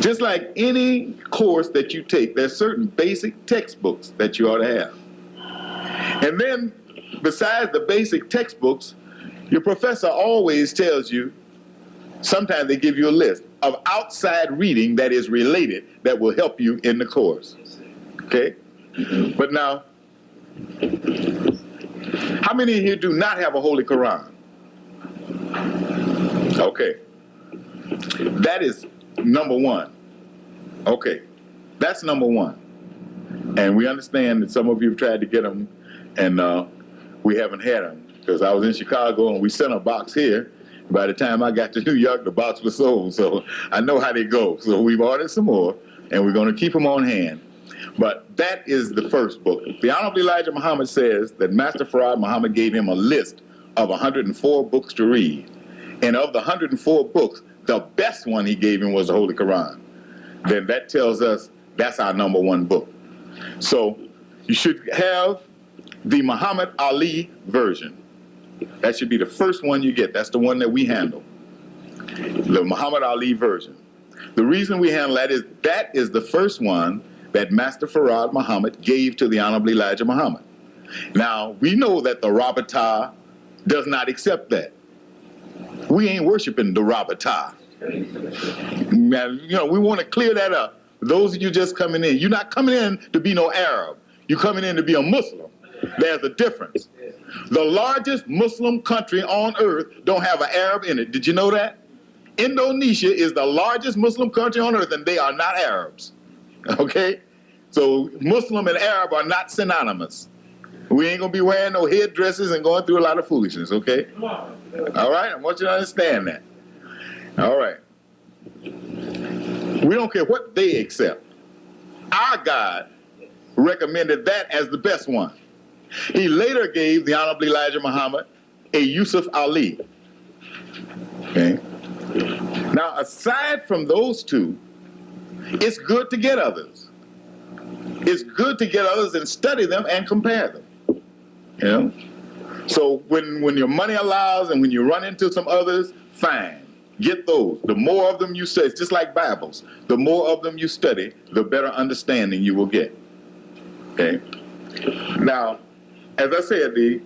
Just like any course that you take, there's certain basic textbooks that you ought to have. And then, besides the basic textbooks, your professor always tells you, sometimes they give you a list of outside reading that is related that will help you in the course. Okay? But now, how many of you do not have a Holy Quran? Okay. That is number one. Okay. That's number one. And we understand that some of you have tried to get them, and we haven't had them. Because I was in Chicago and we sent a box here. By the time I got to New York, the box was sold. So I know how they go. So we've ordered some more, and we're going to keep them on hand. But that is the first book. The Honorable Elijah Muhammad says that Master Farad Muhammad gave him a list of 104 books to read. And of the 104 books, the best one he gave him was the Holy Quran. Then that tells us that's our number one book. So you should have the Muhammad Ali version. That should be the first one you get. That's the one that we handle. The Muhammad Ali version. The reason we handle that is the first one that Master Farad Muhammad gave to the Honorable Elijah Muhammad. Now, we know that the Rabata does not accept that. We ain't worshiping the Rabata. Now, you know, we want to clear that up. Those of you just coming in, you're not coming in to be no Arab. You're coming in to be a Muslim. There's a difference. The largest Muslim country on earth don't have an Arab in it. Did you know that? Indonesia is the largest Muslim country on earth, and they are not Arabs. Okay? So Muslim and Arab are not synonymous. We ain't going to be wearing no headdresses and going through a lot of foolishness, okay? All right? I want you to understand that. All right. We don't care what they accept. Our God recommended that as the best one. He later gave the Honorable Elijah Muhammad a Yusuf Ali. Okay? Now, aside from those two, it's good to get others. It's good to get others and study them and compare them. You know? So when your money allows and when you run into some others, fine. Get those. The more of them you study, it's just like Bibles. The more of them you study, the better understanding you will get. Okay? Now, as I said, the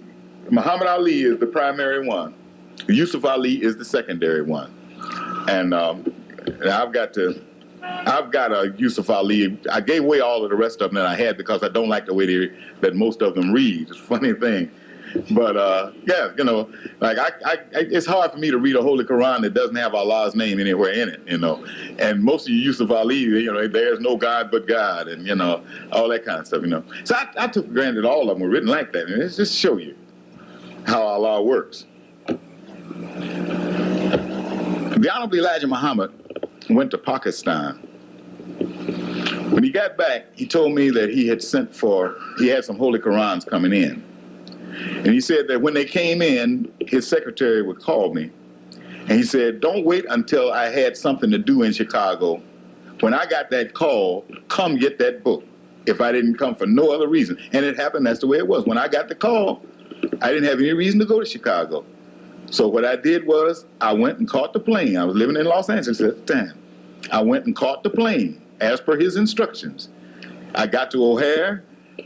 Muhammad Ali is the primary one. Yusuf Ali is the secondary one. And I've got a Yusuf Ali. I gave away all of the rest of them that I had because I don't like the way that most of them read. It's a funny thing. But, yeah, you know, like it's hard for me to read a Holy Quran that doesn't have Allah's name anywhere in it, you know. And most of you Yusuf Ali, you know, there's no God but God, and, you know, all that kind of stuff, you know. So I took for granted all of them were written like that. And it's just to show you how Allah works. The Honorable Elijah Muhammad went to Pakistan. When he got back, he told me that he had some Holy Qurans coming in. And he said that when they came in, his secretary would call me. And he said, don't wait until I had something to do in Chicago. When I got that call, come get that book. If I didn't come for no other reason. And it happened, that's the way it was. When I got the call, I didn't have any reason to go to Chicago. So what I did was, I went and caught the plane. I was living in Los Angeles at the time. I went and caught the plane, as per his instructions. I got to O'Hare,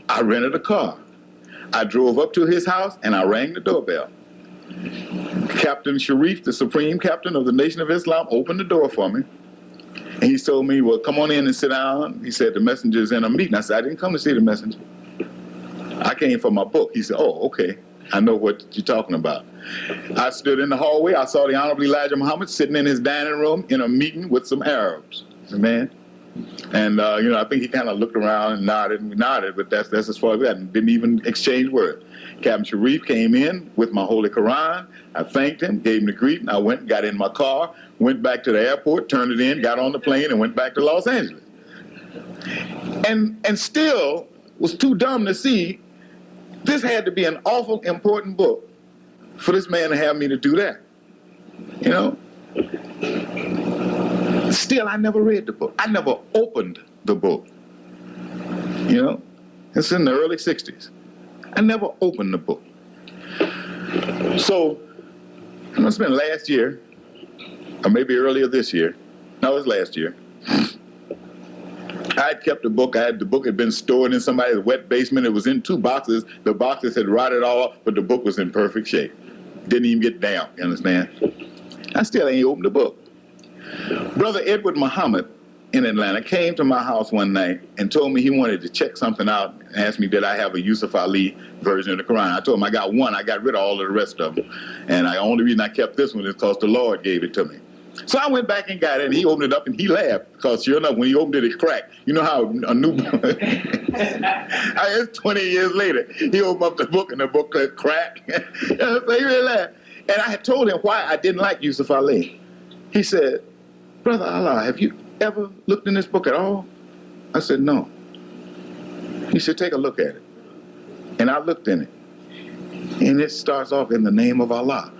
I rented a car. I drove up to his house and I rang the doorbell. Captain Sharif, the Supreme Captain of the Nation of Islam, opened the door for me. And he told me, well, come on in and sit down. He said, the messenger's in a meeting. I said, I didn't come to see the messenger. I came for my book. He said, oh, okay. I know what you're talking about. I stood in the hallway. I saw the Honorable Elijah Muhammad sitting in his dining room in a meeting with some Arabs. Man. And, you know, I think he kind of looked around and nodded, but that's as far as that, and didn't even exchange words. Captain Sharif came in with my Holy Quran. I thanked him, gave him the greeting. I went and got in my car, went back to the airport, turned it in, got on the plane, and went back to Los Angeles. And still was too dumb to see this had to be an awful important book for this man to have me to do that, you know? Still, I never read the book. I never opened the book. You know? It's in the early 60s. I never opened the book. So, it must have been last year, or maybe earlier this year. No, it was last year. I had kept the book. The book had been stored in somebody's wet basement. It was in 2 boxes. The boxes had rotted all off, but the book was in perfect shape. Didn't even get damp, you understand? I still ain't opened the book. Brother Edward Muhammad in Atlanta came to my house one night and told me he wanted to check something out and asked me did I have a Yusuf Ali version of the Quran. I told him I got one. I got rid of all of the rest of them. And the only reason I kept this one is because the Lord gave it to me. So I went back and got it, and he opened it up, and he laughed, because sure enough, when he opened it, it cracked. You know how a new book, it's 20 years later, he opened up the book, and the book cracked. So he really laughed. And I had told him why I didn't like Yusuf Ali. He said, Brother Allah, have you ever looked in this book at all? I said, no. He said, take a look at it. And I looked in it, and it starts off in the name of Allah.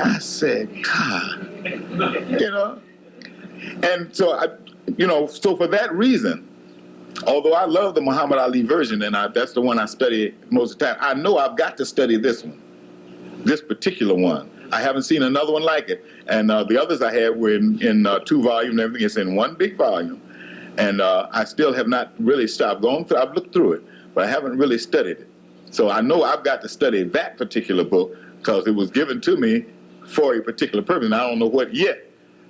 I said, God, you know. And so, so for that reason, although I love the Muhammad Ali version, and that's the one I study most of the time, I know I've got to study this one, this particular one. I haven't seen another one like it. And the others I had were in 2 volumes and everything. It's in 1 big volume. And I still have not really stopped going through. I've looked through it, but I haven't really studied it. So I know I've got to study that particular book, because it was given to me for a particular purpose, and I don't know what yet.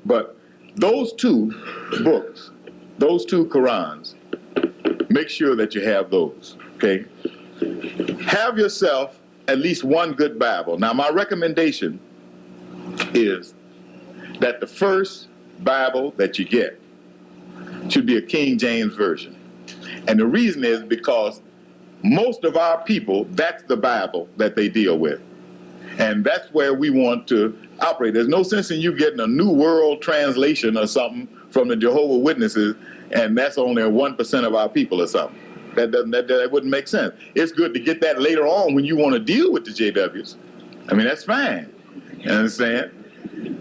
But those 2 books, those 2 Qurans, make sure that you have those, okay? Have yourself at least 1 good Bible. Now, my recommendation is that the first Bible that you get should be a King James Version. And the reason is because most of our people, that's the Bible that they deal with. And that's where we want to operate. There's no sense in you getting a New World Translation or something from the Jehovah's Witnesses, and that's only 1% of our people or something. That wouldn't make sense. It's good to get that later on when you want to deal with the JWs. I mean, that's fine. You understand?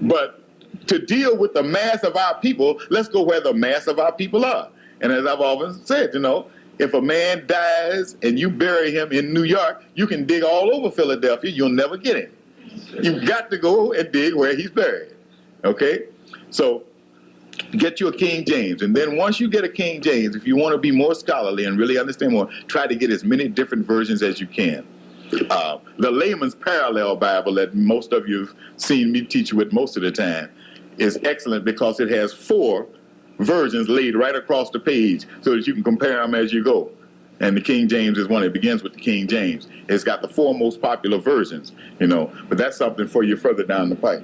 But to deal with the mass of our people, let's go where the mass of our people are. And as I've often said, if a man dies and you bury him in New York, you can dig all over Philadelphia. You'll never get him. You've got to go and dig where he's buried. Okay? So get you a King James. And then once you get a King James, if you want to be more scholarly and really understand more, try to get as many different versions as you can. The Layman's Parallel Bible that most of you have seen me teach with most of the time is excellent, because it has 4 versions laid right across the page so that you can compare them as you go. And the King James is one. It begins with the King James. It's got the 4 most popular versions, but that's something for you further down the pipe.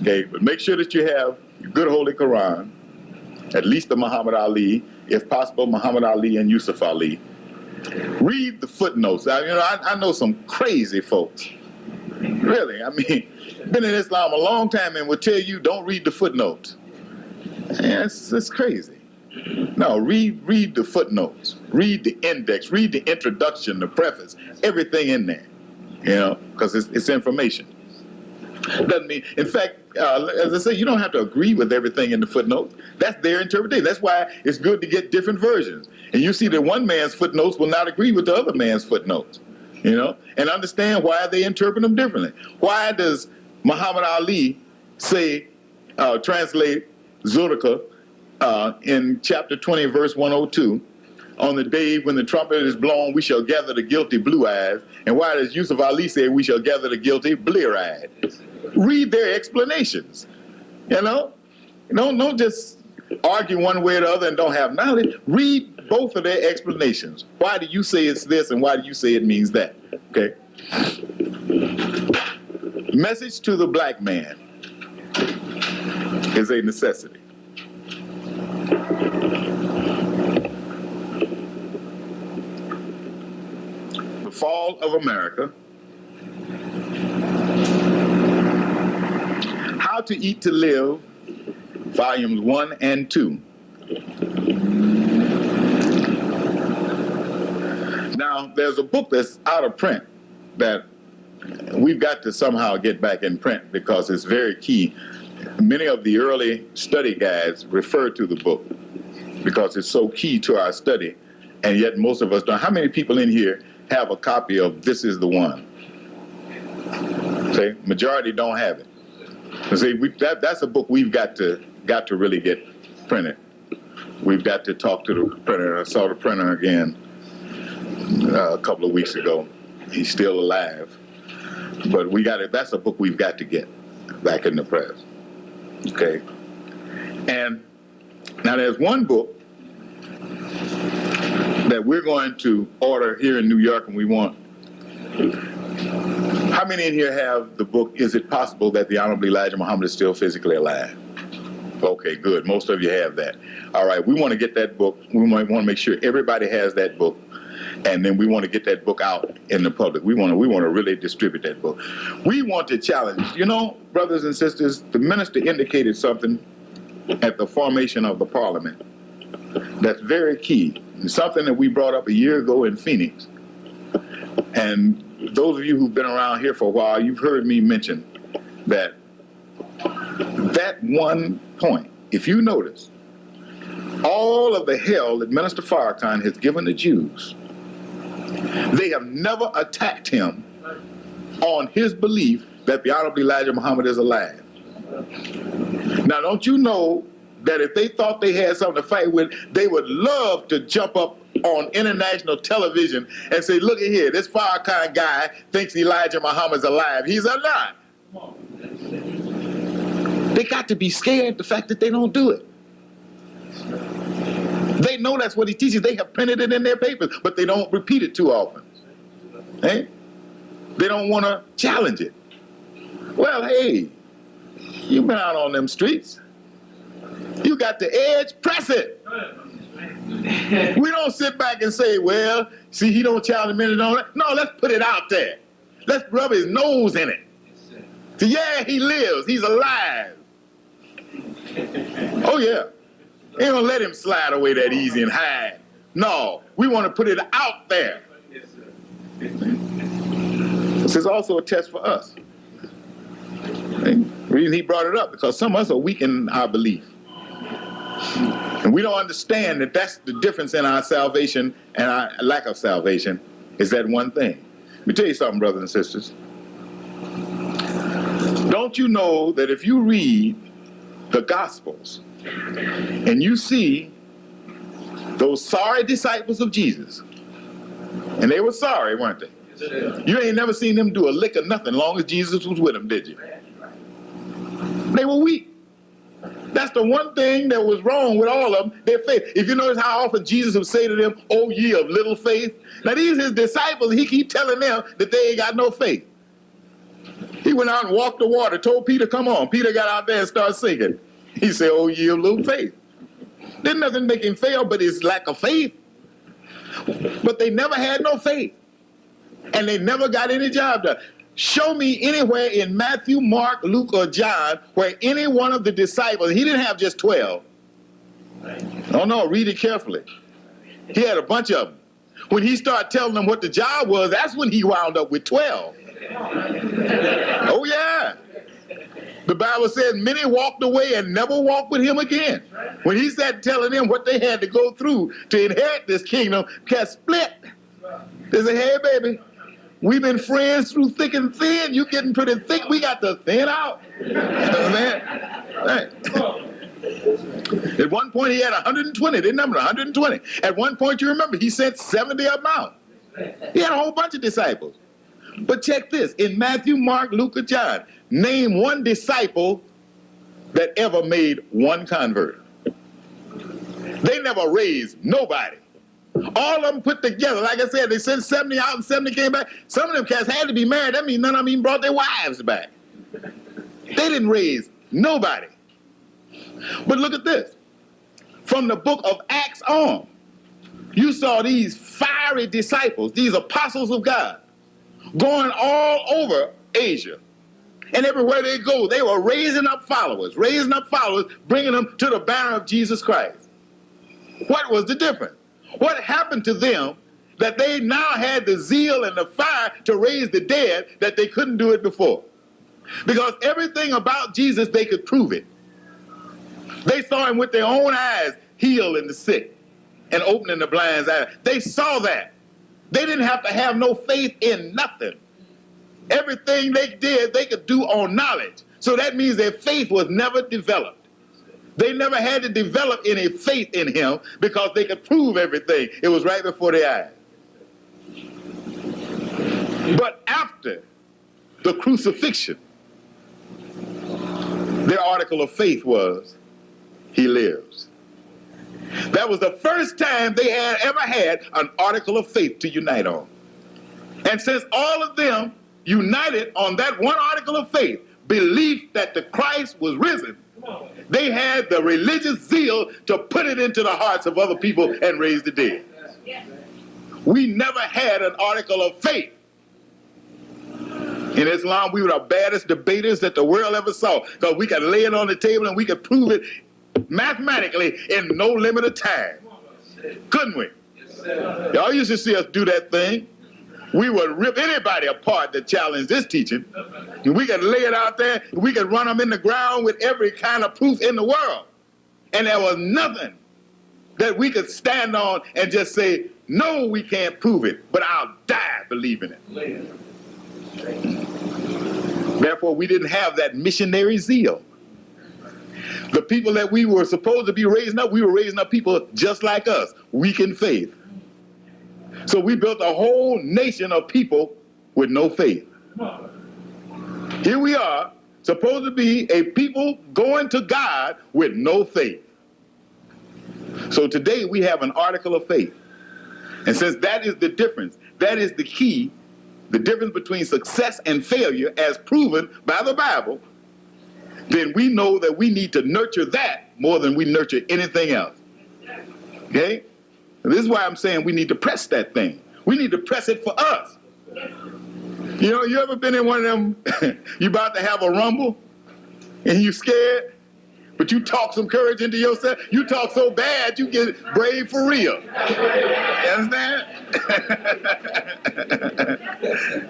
Okay, but make sure that you have a good Holy Quran, at least the Muhammad Ali, if possible, Muhammad Ali and Yusuf Ali. Read the footnotes. I know some crazy folks. Really, been in Islam a long time and will tell you don't read the footnotes. Yeah, it's crazy. No, read the footnotes, read the index, read the introduction, the preface, everything in there, because it's information. Doesn't mean, in fact, as I say, you don't have to agree with everything in the footnotes. That's their interpretation. That's why it's good to get different versions. And you see that one man's footnotes will not agree with the other man's footnotes, and understand why they interpret them differently. Why does Muhammad Ali translate Zodaka in chapter 20, verse 102, on the day when the trumpet is blown, we shall gather the guilty blue-eyed. And why does Yusuf Ali say we shall gather the guilty blear-eyed? Read their explanations, Don't just argue one way or the other and don't have knowledge. Read both of their explanations. Why do you say it's this, and why do you say it means that? Okay? Message to the black man is a necessity. The Fall of America, How to Eat to Live, volumes 1 and 2. Now, there's a book that's out of print that we've got to somehow get back in print, because it's very key. Many of the early study guides refer to the book because it's so key to our study, and yet most of us don't. How many people in here have a copy of This Is the One? See, majority don't have it. See, that's a book we've got to really get printed. we've got to talk to the printer. I saw the printer again a couple of weeks ago. He's still alive. But that's a book we've got to get back in the press. Okay? And now there's one book that we're going to order here in New York, and we want. How many in here have the book, Is It Possible That the Honorable Elijah Muhammad is Still Physically Alive? Okay, good. Most of you have that. All right, we want to get that book. We might want to make sure everybody has that book, and then we want to get that book out in the public. We want to really distribute that book. We want to challenge. You know, brothers and sisters, the minister indicated something at the formation of the parliament that's very key. It's something that we brought up a year ago in Phoenix. And those of you who've been around here for a while, you've heard me mention that one point, if you notice, all of the hell that Minister Farrakhan has given the Jews, they have never attacked him on his belief that the Honorable Elijah Muhammad is alive. Now, don't you know that if they thought they had something to fight with, they would love to jump up on international television and say, look at here, this Farrakhan guy thinks Elijah Muhammad's alive. He's alive. They got to be scared the fact that they don't do it. They know that's what he teaches. They have printed it in their papers, but they don't repeat it too often. Hey? They don't want to challenge it. Well, hey, you've been out on them streets. You got the edge, press it. We don't sit back and say, well, see, he don't challenge me. No, let's put it out there. Let's rub his nose in it. So, yeah, he lives. He's alive. Oh, yeah. Ain't gonna let him slide away that easy and hide. No, we want to put it out there. This is also a test for us. The reason he brought it up, because some of us are weak in our belief. And we don't understand that that's the difference in our salvation and our lack of salvation, is that one thing. Let me tell you something, brothers and sisters. Don't you know that if you read the Gospels and you see those sorry disciples of Jesus, and they were sorry, weren't they? You ain't never seen them do a lick of nothing long as Jesus was with them, did you? They were weak. That's the one thing that was wrong with all of them, their faith. If you notice how often Jesus would say to them, oh, ye of little faith. Now these his disciples, he keep telling them that they ain't got no faith. He went out and walked the water, told Peter, come on. Peter got out there and started singing. He said, oh, ye of little faith. There's nothing make him fail but his lack of faith. But they never had no faith. And they never got any job done. Show me anywhere in Matthew, Mark, Luke, or John where any one of the disciples, he didn't have just 12. Oh no, read it carefully. He had a bunch of them. When he started telling them what the job was, that's when he wound up with 12. Oh yeah. The Bible says many walked away and never walked with him again. When he sat telling them what they had to go through to inherit this kingdom, got split. They said, hey baby, we've been friends through thick and thin. You getting pretty thick. We got to thin out. Right. At one point, he had 120. They numbered 120. At one point, you remember, he sent 70 of them out. He had a whole bunch of disciples. But check this. In Matthew, Mark, Luke, or John, name one disciple that ever made one convert. They never raised nobody. All of them put together, like I said, they sent 70 out and 70 came back. Some of them cats had to be married. That means none of them even brought their wives back. They didn't raise nobody. But look at this. From the book of Acts on, you saw these fiery disciples, these apostles of God, going all over Asia. And everywhere they go, they were raising up followers, bringing them to the banner of Jesus Christ. What was the difference? What happened to them that they now had the zeal and the fire to raise the dead that they couldn't do it before? Because everything about Jesus, they could prove it. They saw him with their own eyes healing the sick and opening the blind's eyes. They saw that. They didn't have to have no faith in nothing. Everything they did, they could do on knowledge. So that means their faith was never developed. They never had to develop any faith in him because they could prove everything. It was right before their eyes. But after the crucifixion, their article of faith was, he lives. That was the first time they had ever had an article of faith to unite on. And since all of them united on that one article of faith, belief that the Christ was risen, they had the religious zeal to put it into the hearts of other people and raise the dead. We never had an article of faith. In Islam, we were the baddest debaters that the world ever saw, because we could lay it on the table and we could prove it mathematically in no limit of time. Couldn't we? Y'all used to see us do that thing. We would rip anybody apart that challenged this teaching. And we could lay it out there. We could run them in the ground with every kind of proof in the world. And there was nothing that we could stand on and just say, no, we can't prove it, but I'll die believing it. Therefore, we didn't have that missionary zeal. The people that we were supposed to be raising up, we were raising up people just like us, weak in faith. So we built a whole nation of people with no faith. Here we are, supposed to be a people going to God with no faith. So today we have an article of faith. And since that is the difference, that is the key, the difference between success and failure as proven by the Bible, then we know that we need to nurture that more than we nurture anything else. Okay? And this is why I'm saying we need to press that thing. We need to press it for us. You know, you ever been in one of them, you about to have a rumble, and you scared, but you talk some courage into yourself. You talk so bad, you get brave for real. You understand?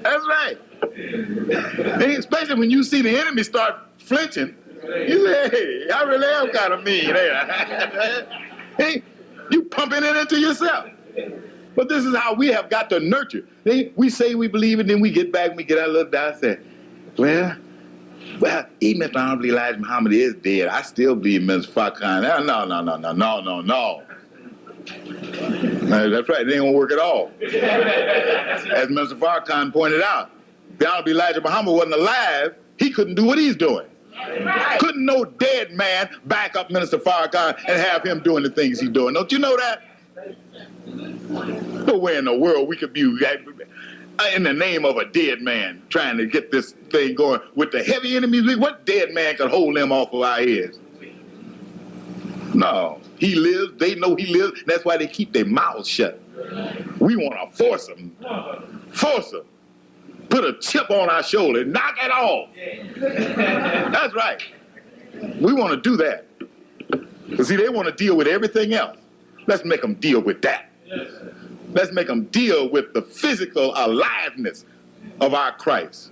That's right. And especially when you see the enemy start flinching, you say, hey, I really am kind of mean. Hey, you pumping it into yourself. But this is how we have got to nurture. We say we believe it, then we get back and we get our little doubt and say, well, even if Honorable Elijah Muhammad is dead, I still believe Minister Farrakhan. No. That's right, it ain't gonna work at all. As Minister Farrakhan pointed out, if Honorable Elijah Muhammad wasn't alive, he couldn't do what he's doing. Couldn't no dead man back up Minister Farrakhan and have him doing the things he's doing. Don't you know that? No way in the world we could be in the name of a dead man trying to get this thing going with the heavy enemies. What dead man could hold them off of our heads? No, he lives. They know he lives. That's why they keep their mouths shut. We want to force them. Force them. Put a chip on our shoulder. Knock it off. That's right. We want to do that. But see, they want to deal with everything else. Let's make them deal with that. Let's make them deal with the physical aliveness of our Christ.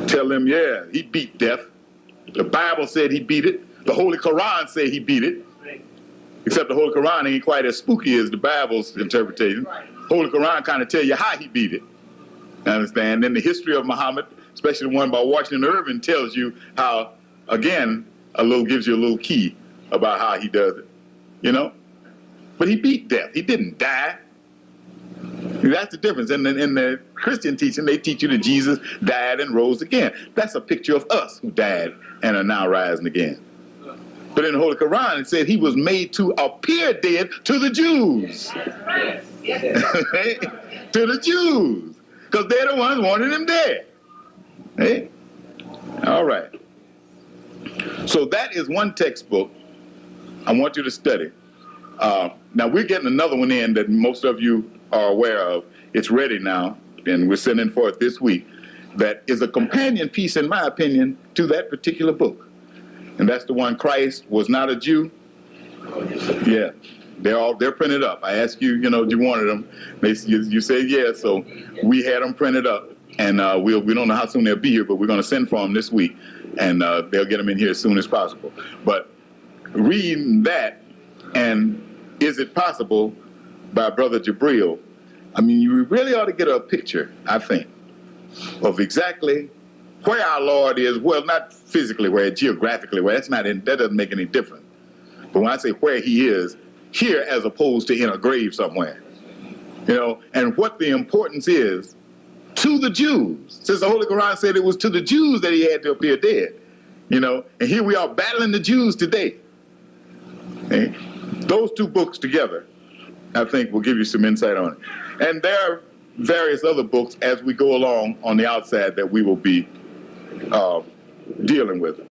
Tell them, yeah, he beat death. The Bible said he beat it. The Holy Quran said he beat it. Except the Holy Quran ain't quite as spooky as the Bible's interpretation. Holy Quran kind of tell you how he beat it. Understand? Then the history of Muhammad, especially the one by Washington Irving, tells you how, again, gives you a little key about how he does it. You know? But he beat death. He didn't die. That's the difference. In the Christian teaching, they teach you that Jesus died and rose again. That's a picture of us who died and are now rising again. But in the Holy Quran, it said he was made to appear dead to the Jews. To the Jews. Because they're the ones wanting him dead. Hey? All right. So that is one textbook I want you to study. Now we're getting another one in that most of you are aware of. It's ready now, and we're sending for it this week. That is a companion piece, in my opinion, to that particular book. And that's the one, Christ Was Not a Jew. Yeah, they're printed up. I asked you, do you wanted them? You said yes, so we had them printed up. And we don't know how soon they'll be here, but we're going to send for them this week. And they'll get them in here as soon as possible. But reading that, and Is It Possible by Brother Jabril, I mean, you really ought to get a picture, I think, of exactly where our Lord is, well, not physically where, geographically where, that doesn't make any difference. But when I say where he is, here as opposed to in a grave somewhere, you know, and what the importance is to the Jews, since the Holy Quran said it was to the Jews that he had to appear dead, you know, and here we are battling the Jews today. Okay? Those two books together, I think, will give you some insight on it. And there are various other books as we go along on the outside that we will be dealing with.